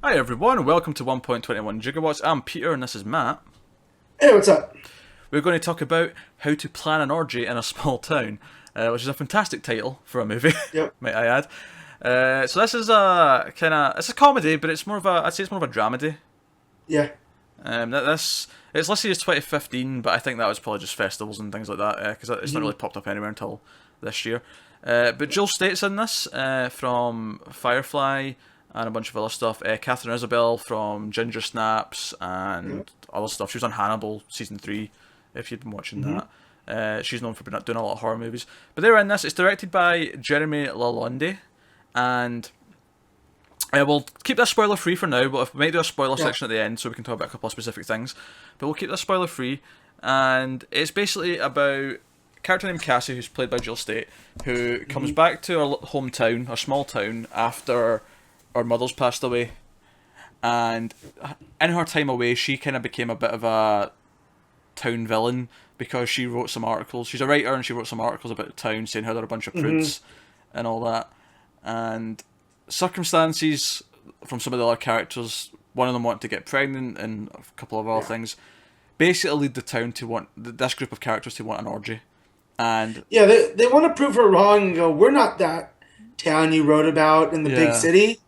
Hi everyone, welcome to 1.21 Gigawatts. I'm Peter and this is Matt. Hey, what's up? We're going to talk about how to plan an orgy in a small town, which is a fantastic title for a movie, Yep. might I add. So this is a it's a comedy, but I'd say it's more of a dramedy. Yeah. It's listed as 2015, but I think that was probably just festivals and things like that, because it's not hmm really popped up anywhere until this year. But Jill Staite's in this, from Firefly and a bunch of other stuff. Katharine Isabelle from Ginger Snaps Yeah. and other stuff. She was on Hannibal season 3, if you'd been watching hmm that. She's known for doing a lot of horror movies. But they were in this. It's directed by Jeremy LaLonde, and we'll keep this spoiler free for now, but we might do a spoiler Yeah. section at the end so we can talk about a couple of specific things. But we'll keep this spoiler free, and it's basically about a character named Cassie, who's played by Jill Staite, who comes hmm back to her hometown, her small town, after her mother's passed away. And in her time away, she kind of became a bit of a town villain because she wrote some articles. She's a writer and she wrote some articles about the town saying how they're a bunch of hmm prudes and all that. And circumstances from some of the other characters, one of them wanting to get pregnant and a couple of other Yeah. things, basically lead the town to want this group of characters to want an orgy. And Yeah, they want to prove her wrong and go, we're not that town you wrote about in the big yeah, city.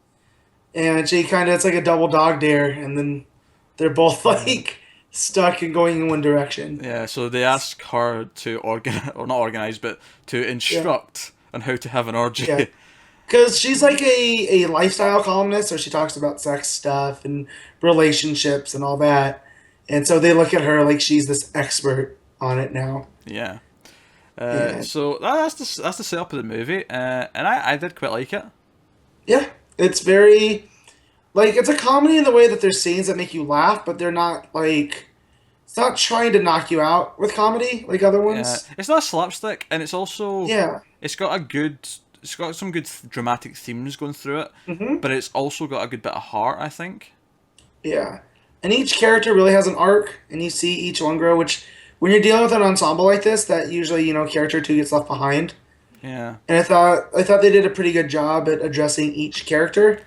And she kind of, it's like a double dog dare. And then they're both like stuck and going in one direction. yeah. So they ask her to organize, or not organize, but to Yeah. instruct on how to have an Yeah. orgy. Because she's like a lifestyle columnist, so she talks about sex stuff and relationships and all that. And so they look at her like she's this expert on it now. Yeah. And So that's the setup of the movie, and I did quite like it. yeah, it's very like it's a comedy in the way that there's scenes that make you laugh, but they're not like it's not trying to knock you out with comedy like other Yeah, ones. it's not slapstick, and it's also Yeah. it's got a good it's got some good dramatic themes going through it, hmm but it's also got a good bit of heart, I think. Yeah. And each character really has an arc, and you see each one grow. Which, when you're dealing with an ensemble like this, that usually character two gets left behind. Yeah, And I thought they did a pretty good job at addressing each character.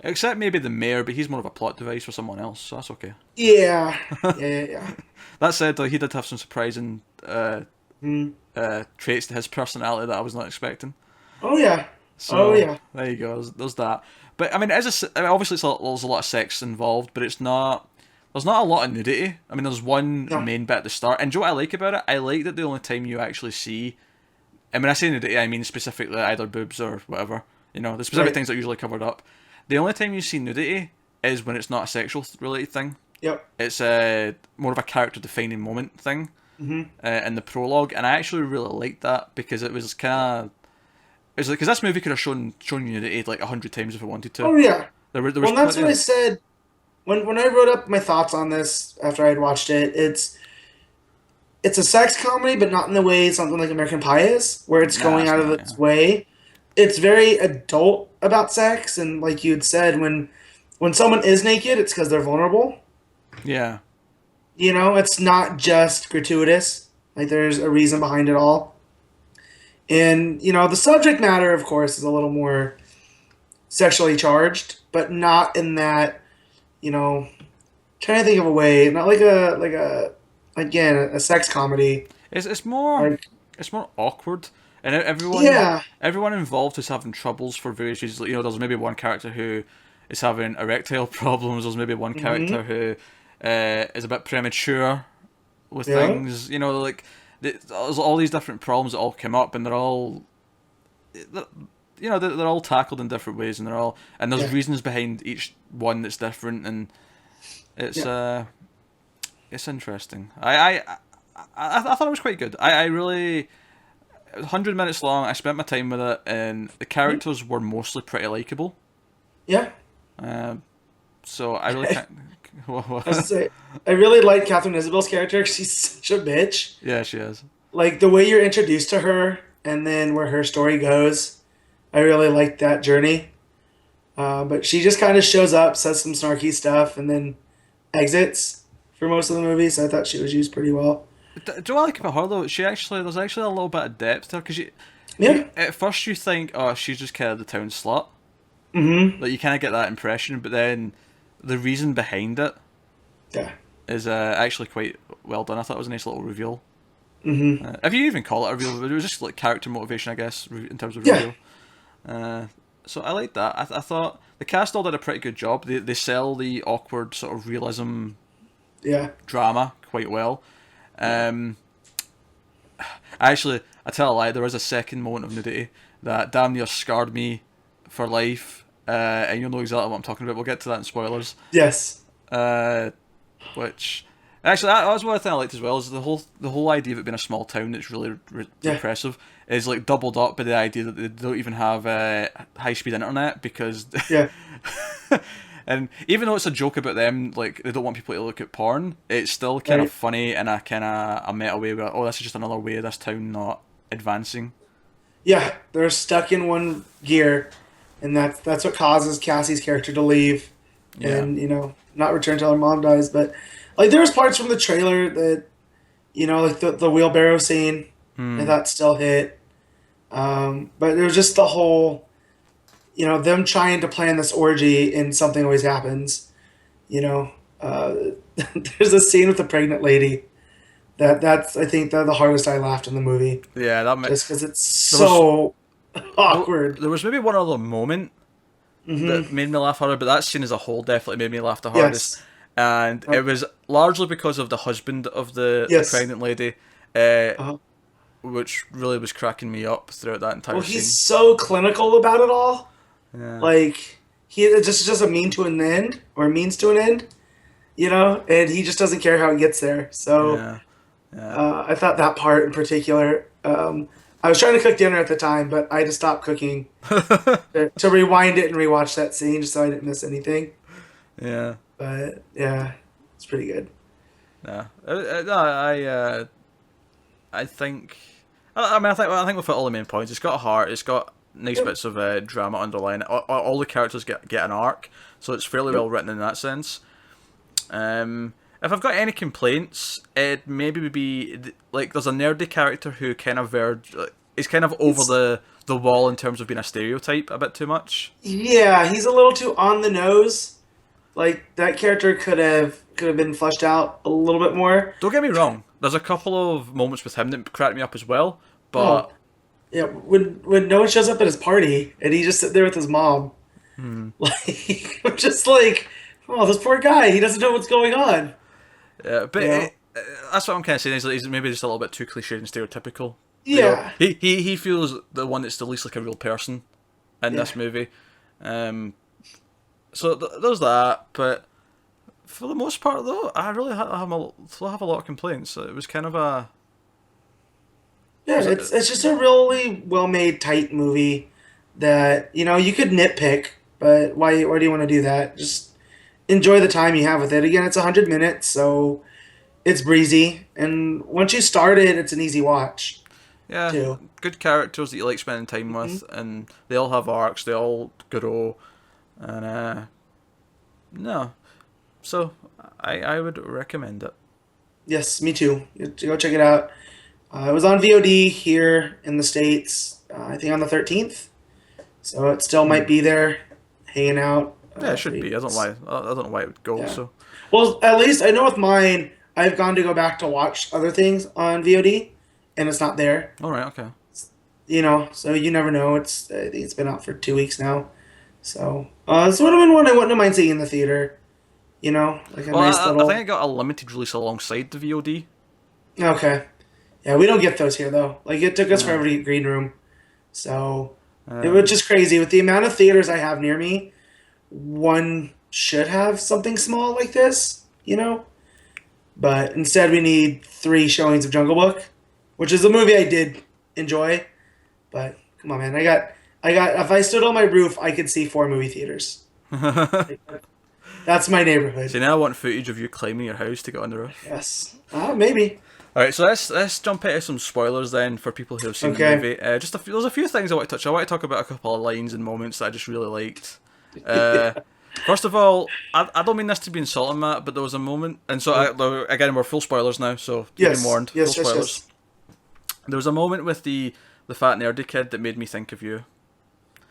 except maybe the mayor, but he's more of a plot device for someone else, so that's okay. Yeah. Yeah. Yeah. Yeah. That said, though, he did have some surprising Mm. traits to his personality that I was not expecting. Oh yeah. Oh So yeah. there you go. There's that. But I mean, I mean, obviously, there's a lot of sex involved, but it's not. There's not a lot of nudity. I mean, there's one No. main bit at the start, and do you know what I like about it? I like that the only time you actually see. And when I say nudity, I mean specifically either boobs or whatever. You know, the specific Right. things that are usually covered up. The only time you see nudity is when it's not a sexual related thing. Yep. It's more of a character defining moment thing hmm in the prologue, and I actually really liked that because it was kind of. It's like because this movie could have shown you nudity like 100 times if it wanted to. Oh yeah. There Well, was and that's plenty what I of. said when I wrote up my thoughts on this after I had watched it. It's a sex comedy, but not in the way something like American Pie is, where it's Nah, going it's out of not. Yeah. its way. It's very adult about sex, and like you had said, when someone is naked, it's because they're vulnerable. Yeah. It's not just gratuitous. Like there's a reason behind it all. And the subject matter, of course, is a little more sexually charged, but not in that, you know, trying to think of a way, not like a again a sex comedy. It's more Like it's more awkward, and yeah, everyone involved is having troubles for various reasons. Like, there's maybe one character who is having erectile problems. There's maybe one hmm character who is a bit premature with yeah, things. Like there's all these different problems that all come up, and they're, they're all tackled in different ways, and there's yeah, reasons behind each one that's different, and it's yeah. uh it's interesting. I thought it was quite good. I really it was 100 minutes long. I spent my time with it, and the Mhm. characters were mostly pretty likable. Yeah. Um, so I really can't. I was to say, I really like Catherine Isabel's character. 'Cause she's such a bitch. Yeah, she is. Like the way you're introduced to her, and then where her story goes. I really like that journey. But she just kind of shows up, says some snarky stuff, and then exits for most of the movie. So I thought she was used pretty well. Do I like about her though? There's actually a little bit of depth to her because Yeah. at first you think, oh, she's just kind of the town slut, Mm-hmm. Like, you kind of get that impression, but then the reason behind it Yeah. is actually quite well done. I thought it was a nice little reveal. Mm-hmm. If you even call it a reveal, it was just like character motivation, I guess, in terms of Yeah. reveal. So I like that. I thought the cast all did a pretty good job. They sell the awkward sort of realism Yeah. drama quite well. Um, Actually, I tell a lie. There was a second moment of nudity that damn near scarred me for life, and you'll know exactly what I'm talking about. We'll get to that in spoilers. Yes. Uh, which actually, that was one thing I liked as well. Is the whole idea of it being a small town that's really Yeah. repressive is like doubled up by the idea that they don't even have high speed internet because. Yeah. And even though it's a joke about them, like they don't want people to look at porn, it's still kind of Right. funny in a kind of a meta way where, oh, this is just another way of this town not advancing. Yeah. They're stuck in one gear, and that's what causes Cassie's character to leave, Yeah. and not return till her mom dies. But like there was parts from the trailer that like the wheelbarrow scene, I thought still hit. But it was just the whole, them trying to plan this orgy and something always happens. You know, uh, there's a scene with the pregnant lady that's I think the hardest I laughed in the movie, Yeah, just because it's there was so awkward. there was maybe one other moment that Hmm. made me laugh harder, but that scene as a whole definitely made me laugh the hardest. Yes. And Uh, it was largely because of the husband of the yes. pregnant lady, uh, Uh, which really was cracking me up throughout that well, entire he's scene. so clinical about it all. Yeah, Like he it just a mean to an end or means to an end, and he just doesn't care how it gets there. So yeah, yeah. I thought that part in particular. I was trying to cook dinner at the time, but I had to stop cooking to rewind it and rewatch that scene just so I didn't miss anything. Yeah, But yeah, it's pretty good. yeah. No, I think. I mean, I think we've hit all the main points. It's got a heart. It's got nice Yep. bits of drama underlying it. All the characters get an arc, so it's fairly Yep. well written in that sense. If I've got any complaints, it maybe would be like there's a nerdy character who kind of is kind of over It's, the wall in terms of being a stereotype a bit too much. yeah, he's a little too on the nose. Like that character could have been fleshed out a little bit more. Don't get me wrong. There's a couple of moments with him that cracked me up as well, Oh, but yeah, when no one shows up at his party and he just sit there with his mom, like I'm just like, oh, this poor guy, he doesn't know what's going on. yeah, but You know? that's what I'm kind of saying. Is that he's maybe just a little bit too cliched and stereotypical. Yeah, He feels the one that's the least like a real person in yeah, this movie. So there's that, but for the most part, though, I really still have a lot of complaints. It was kind of a yeah. was It's just a really well made, tight movie that you could nitpick, but why do you want to do that? Just enjoy the time you have with it. Again, it's 100 minutes, so it's breezy, and once you start it, it's an easy watch yeah, too. good characters that you like spending time with, and they all have arcs. They all grow, and no, so I would recommend it. Yes, me too. Go check it out. It was on VOD here in the States, I think on the 13th. So it still might be there, hanging out. Yeah, it For should you be. guys. I don't know why it would go. Yeah. So Well, at least I know with mine, I've gone to go back to watch other things on VOD, and it's not there. all right, okay. So you never know. I think it's been out for 2 weeks now. So this would have been one I wouldn't have mind seeing in the theater. Like a Well, nice I think little. I got a limited release alongside the VOD. Okay. Yeah, we don't get those here though. Like it took us Uh, forever to get Green Room. So it was um, just crazy with the amount of theaters I have near me. One should have something small like this. But instead, we need 3 showings of Jungle Book, which is a movie I did enjoy. But come on, man, I got. If I stood on my roof, I could see 4 movie theaters. Like, that's my neighborhood. See, now I want footage of you climbing your house to get on the roof. Yes. Maybe. All right, so let's jump into some spoilers then for people who have seen the Okay. movie. There's a few things I want to touch. I want to talk about a couple of lines and moments that I just really liked. Uh, First of all, I don't mean this to be insulting, Matt, but there was a moment, and so again we're full spoilers now, so you've been Yes. warned. Yes. Full Yes. spoilers. Yes. There was a moment with the fat nerdy kid that made me think of you.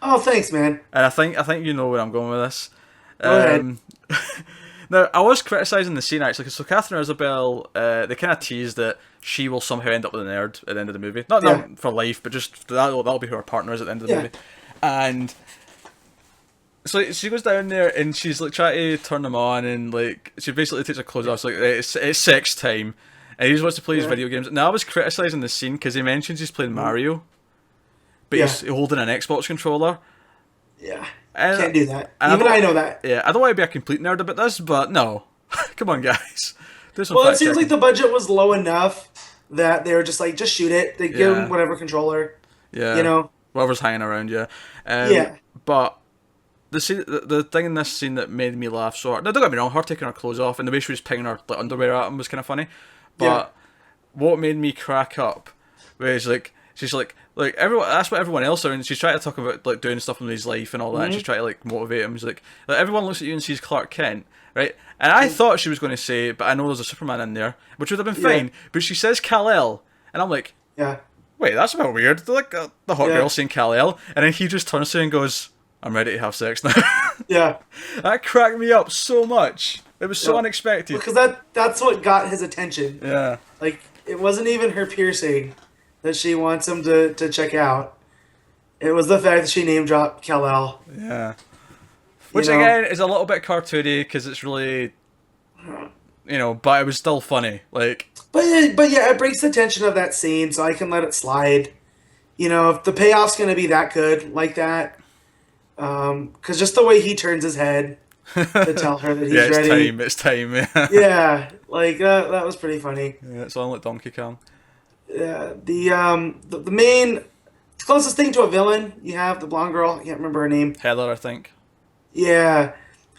Oh, thanks, man. And I think you know where I'm going with this. Go ahead. Um, Now, I was criticising the scene actually, 'cause so Katharine and Isabelle, they kind of tease that she will somehow end up with a nerd at the end of the movie. Not Yeah. for life, but just that'll be who her partner is at the end of the Yeah. movie. And so she goes down there and she's like trying to turn them on, and like she basically takes her clothes off. So like it's sex time, and he just wants to play his Yeah. video games. Now I was criticising the scene because he mentions he's playing Mario, but Yeah. he's holding an Xbox controller. Yeah. And, Can't do that. and Even don't- I know that. Yeah, I don't want to be a complete nerd about this, but no, come on, guys. Do some Well, it fact seems like checking. the budget was low enough that they were just like, just shoot it. They give Yeah. him whatever controller. Yeah, You know? whatever's hanging around, yeah. Yeah. But the scene, the thing in this scene that made me laugh so hard. Now, don't get me wrong, her taking her clothes off and the way she was picking her like, underwear at him was kind of funny. But what made me crack up was like she's like everyone. That's what everyone else are, and she's trying to talk about like doing stuff in his life and all that. And she's trying to like motivate him. She's like everyone looks at you and sees Clark Kent, right? And I thought she was going to say, but I know there's a Superman in there, which would have been fine. But she says Kal-El, and I'm like, Yeah. wait, that's a bit weird. They're like the hot Yeah. girl saying Kal-El, and then he just turns to her and goes, "I'm ready to have sex now." Yeah. That cracked me up so much. It was so Yeah. unexpected. Because that's what got his attention. Yeah. Like, it wasn't even her piercing that she wants him to check out. It was the fact that she name dropped Kal-El. Yeah. Which know? again is a little bit cartoony because it's really, but it was still funny. Like, But yeah, it breaks the tension of that scene, so I can let it slide. If the payoff's going to be that good like that, because just the way he turns his head to tell her that he's yeah, it's ready. time. It's time. Yeah. Yeah, like that was pretty funny. Yeah, it's on like Donkey Kong. Yeah, the main closest thing to a villain you have the blonde girl. I can't remember her name. Heather, I think. Yeah,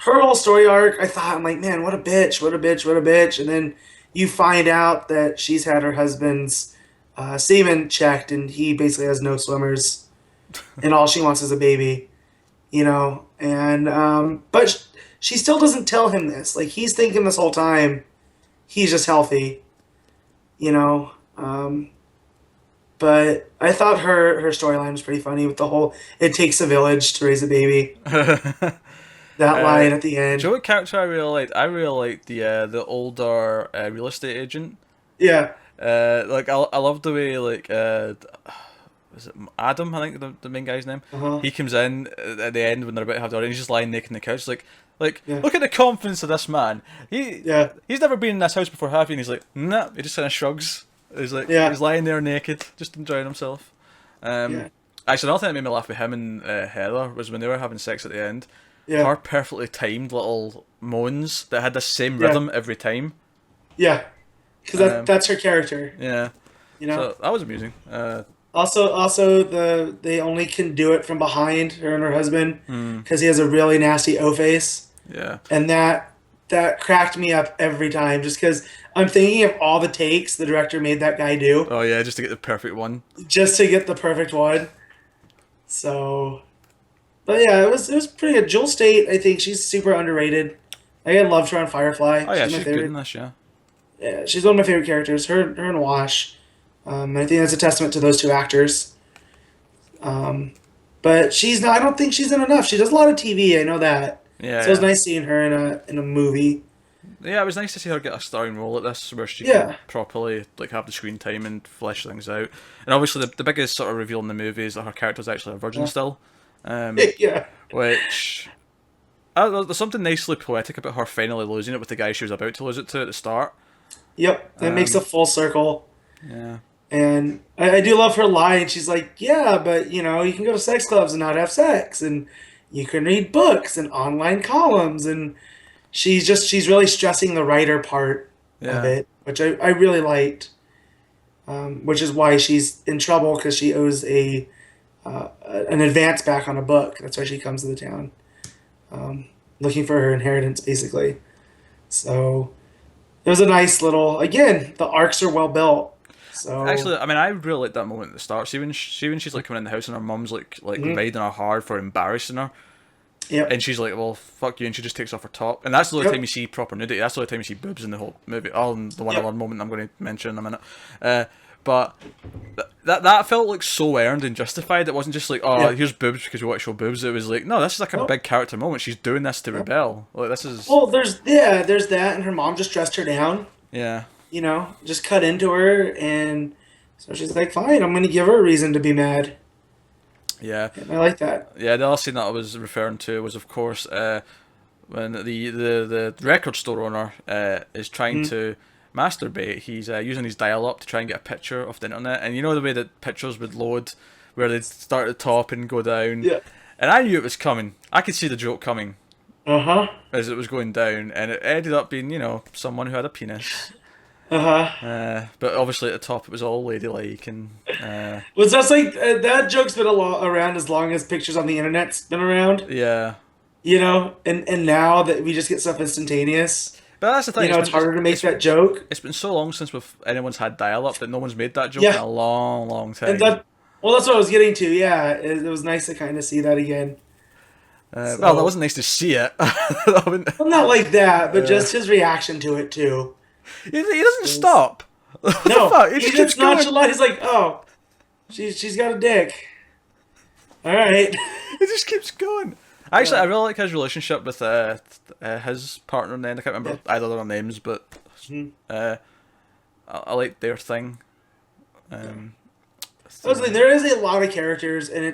her whole story arc. I'm like, man, what a bitch, what a bitch, what a bitch. And then you find out that she's had her husband's semen checked, and he basically has no swimmers, and all she wants is a baby. And but she still doesn't tell him this. Like, he's thinking this whole time he's just healthy. But I thought her storyline was pretty funny with the whole "it takes a village to raise a baby." That line at the end. Do you know what character I really liked? I really liked the older real estate agent. Yeah, Like I love the way like was it Adam? I think the main guy's name. Uh-huh. He comes in at the end when they're about to have dinner. And he's just lying naked on the couch. Like Yeah. look at the confidence of this man. Yeah. He's never been in this house before, have you? And he's like, nah. He just kind of shrugs. He's like, Yeah. he's lying there naked, just enjoying himself. Yeah. Actually, another thing that made me laugh with him and Heather was when they were having sex at the end. Yeah. Her perfectly timed little moans that had the same Yeah. rhythm every time. Yeah, because that's her character. Yeah. So that was amusing. Also, they only can do it from behind, her and her husband, because he has a really nasty O face, Yeah. and that cracked me up every time. Just because I'm thinking of all the takes the director made that guy do Oh yeah, just to get the perfect one. just to get the perfect one. So, but yeah, it was pretty good. Jewel Staite, I think she's super underrated. I loved her on Firefly. Oh yeah, my she's favorite. good in this. Yeah. Yeah, she's one of my favorite characters. Her and Wash. And I think that's a testament to those two actors. But she's not. I don't think she's in enough. She does a lot of TV. I know that. Yeah. So it was nice seeing her in a movie. Yeah, it was nice to see her get a starring role at this, where she Yeah. can properly like have the screen time and flesh things out. And obviously, the biggest sort of reveal in the movie is that her character's actually a virgin still, Yeah. which there's something nicely poetic about her finally losing it with the guy she was about to lose it to at the start. Yep. That makes a full circle. Yeah. And I do love her line. She's like, yeah, but you can go to sex clubs and not have sex, and you can read books and online columns, and she's really stressing the writer part of it, which I really liked. Which is why she's in trouble, because she owes an advance back on a book. That's why she comes to the town, looking for her inheritance, basically. So it was a nice little. Again, the arcs are well built. So Actually, I mean, I really liked that moment at the start. See when she's like coming in the house and her mum's like riding her hard for embarrassing her. Yep. And she's like, well, fuck you, and she just takes off her top. And that's the only Yep. time you see proper nudity. That's the only time you see boobs in the whole movie. Oh, and the one Yep. other moment I'm going to mention in a minute. but that felt like so earned and justified. It wasn't just like, oh, Yeah. here's boobs because we want to show boobs. It was like, no, this is like a big character moment. She's doing this to rebel. Like this is Well, there's that, and her mom just dressed her down. yeah. You know, just cut into her, and so she's like, "Fine, I'm gonna give her a reason to be mad." Yeah. And I like that. Yeah, the other scene that I was referring to was, of course, when the record store owner is trying to masturbate. He's using his dial-up to try and get a picture of the internet, and you know the way that pictures would load, where they'd start at the top and go down. Yeah. And I knew it was coming. I could see the joke coming as it was going down, and it ended up being, you know, someone who had a penis. But obviously at the top it was all ladylike and. Was that like that joke's been around as long as pictures on the internet's been around? Yeah. You know, and now that we just get stuff instantaneous. But that's the thing. You know, it's harder to make that joke. It's been so long since anyone's had dial-up that no one's made that joke in a long, long time. And that's what I was getting to. Yeah, it was nice to kind of see that again. Well, that wasn't nice to see it. Well, not like that, but just his reaction to it too. He doesn't stop. What No, the fuck? He just keeps going. nonchalant. He's like, oh, she's got a dick. All right. He just keeps going. Actually, I really like his relationship with his partner. Then I can't remember either of their names, but I like their thing. There is a lot of characters, and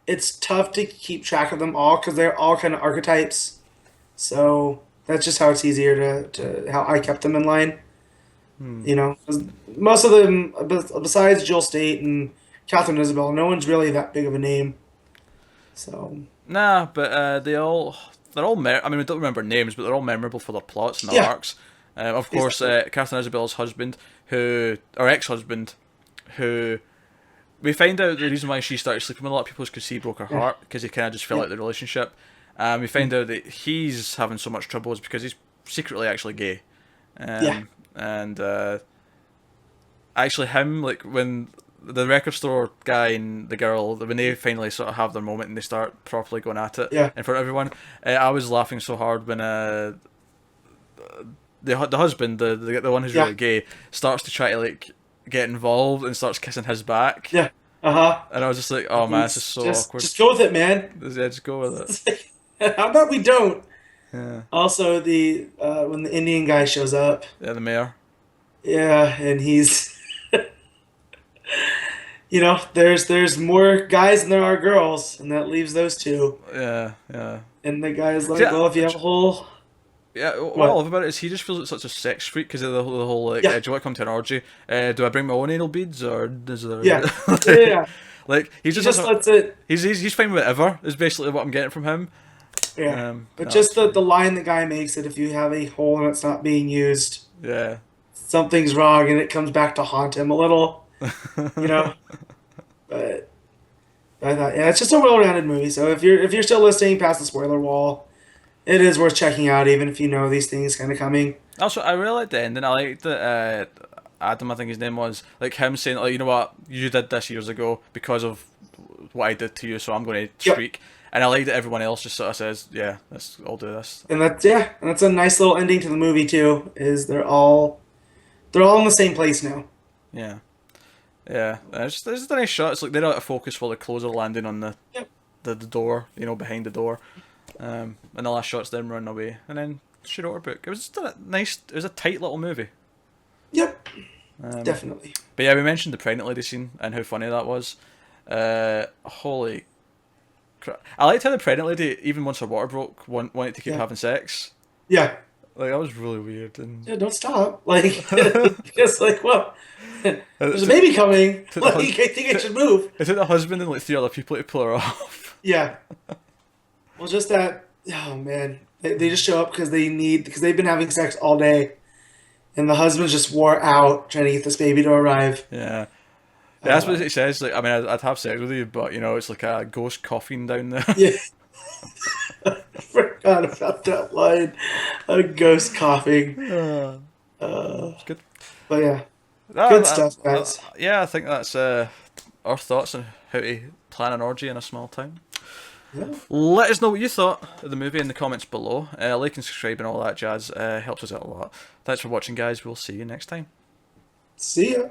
it's tough to keep track of them all because they're all kind of archetypes. So that's just how it's easier to how I kept them in line. You know, 'cause most of them, besides Jill Staite and Katharine Isabelle, no one's really that big of a name. So Nah, but they're all. I mean, we don't remember names, but they're all memorable for their plots and their arcs. Of course, Katharine Isabelle's husband, or ex-husband, who we find out the reason why she started sleeping with a lot of people is because he broke her heart, because he kind of just fell out of the relationship. We find out that he's having so much trouble is because he's secretly actually gay. And actually him, like, when the record store guy and the girl, when they finally sort of have their moment and they start properly going at it in front of everyone, I was laughing so hard when the husband, the one who's really gay, starts to try to like get involved and starts kissing his back. Yeah. And I was just like, oh man, this is so awkward. Just go with it, man. Yeah, just go with it. How about we don't? Yeah. Also, when the Indian guy shows up. Yeah, the mayor. Yeah, and he's. You know, there's more guys than there are girls, and that leaves those two. Yeah. And the guy's like, well, if you have a whole... Yeah, what I love about it is he just feels like such a sex freak because of the whole like, do you want to come to an orgy? Do I bring my own anal beads, or is there... Yeah. Like, he just lets it... He's fine with whatever, is basically what I'm getting from him. Yeah, but just the line the guy makes that if you have a hole and it's not being used... Yeah. Something's wrong, and it comes back to haunt him a little. You know? But I thought, it's just a well-rounded movie. So if you're still listening past the spoiler wall, it is worth checking out, even if you know these things kind of coming. Also, I really liked the ending. I liked that Adam, I think his name was, like him saying, like, you know what, you did this years ago because of what I did to you, so I'm going to streak. And I like that everyone else just sort of says, yeah, I'll do this. And that's a nice little ending to the movie too. Is they're all in the same place now. Yeah. Yeah, it's just a nice shot. It's like they're out of focus while the clothes are landing on the door, you know, behind the door. And the last shot's them running away, and then she wrote her book. It was just a nice. It was a tight little movie. Yep, definitely. But yeah, we mentioned the pregnant lady scene and how funny that was. Holy crap! I liked how the pregnant lady, even once her water broke, wanted to keep having sex. Yeah. Like, that was really weird. And don't stop. Like, it's like, well, there's a baby coming. Like, I think I should move. It took the husband and like 3 other people to pull her off. Yeah. Well, just that. Oh man, they just show up because they've been having sex all day, and the husband's just wore out trying to get this baby to arrive. Yeah. That's what it says. Like, I mean, I'd have sex with you, but you know, it's like a ghost coughing down there. Yeah. I forgot about that line. A ghost coughing. It's good. But yeah. Good stuff, guys. Yeah, I think that's our thoughts on how to plan an orgy in a small town. Yeah. Let us know what you thought of the movie in the comments below. Like and subscribe and all that jazz helps us out a lot. Thanks for watching, guys. We'll see you next time. See ya.